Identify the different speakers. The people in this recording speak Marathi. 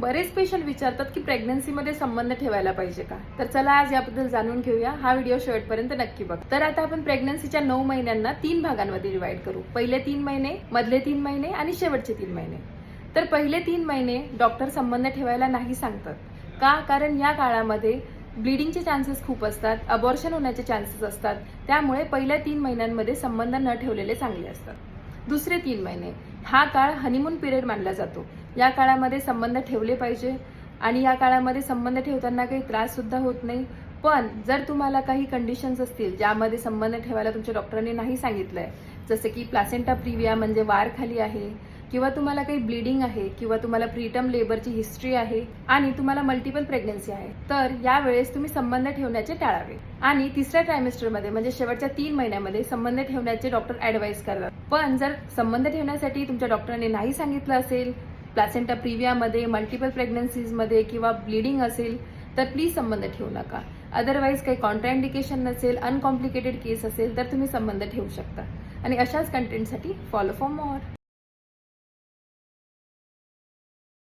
Speaker 1: बरेच पेशंट विचारतात की प्रेग्नन्सीमध्ये संबंध ठेवायला पाहिजे का? तर चला आज याबद्दल जाणून घेऊया. हा व्हिडिओ शेवटपर्यंत नक्की बघा. तर आता आपण प्रेग्नन्सीच्या 9 महिन्यांना 3 भागांमध्ये डिवाइड करू. पहिले 3 महिने, मधले 3 महिने आणि शेवटचे 3 महिने. तर पहिले 3 महिने डॉक्टर संबंध ठेवायला नाही सांगतात. का? कारण या काळामध्ये ब्लिडिंगचे चान्सेस खूप असतात, अबॉर्शन होण्याचे चान्सेस असतात. त्यामुळे पहिल्या 3 महिन्यांमध्ये संबंध न ठेवलेले चांगले असतात. दुसरे 3 महिने हा काळ हनीमून पिरियड मानला जातो. या काळामध्ये संबंध ठेवले पाहिजे आणि या काळामध्ये संबंध ठेवताना काही त्रास सुद्धा होत नाही. पण जर तुम्हाला काही कंडिशन्स असतील ज्यामध्ये संबंध ठेवायला तुमच्या डॉक्टरांनी नाही सांगितलंय, जसं की प्लासेंटा प्रिव्हिया म्हणजे वार खाली आहे, किंवा तुम्हाला काही ब्लिडिंग आहे, किंवा तुम्हाला प्रीटर्म लेबरची हिस्ट्री आहे आणि तुम्हाला मल्टिपल प्रेग्नन्सी आहे, तर यावेळेस तुम्ही संबंध ठेवण्याचे टाळावे. आणि तिसऱ्या ट्रायमेस्टरमध्ये म्हणजे शेवटच्या 3 महिन्यामध्ये संबंध ठेवण्याचे डॉक्टर ऍडवाइस करतात. पण जर संबंध ठेवण्यासाठी तुमच्या डॉक्टरांनी नाही सांगितलं असेल, प्लासेंटा प्रिव्हियामध्ये, मल्टिपल प्रेग्नन्सीजमध्ये किंवा ब्लिडिंग असेल, तर प्लीज संबंध ठेवू नका. अदरवाईज काही कॉन्ट्राइंडिकेशन नसेल, अनकॉम्प्लिकेटेड केस असेल तर तुम्ही संबंध ठेवू शकता. आणि अशाच कंटेंटसाठी फॉलो फॉर मोर.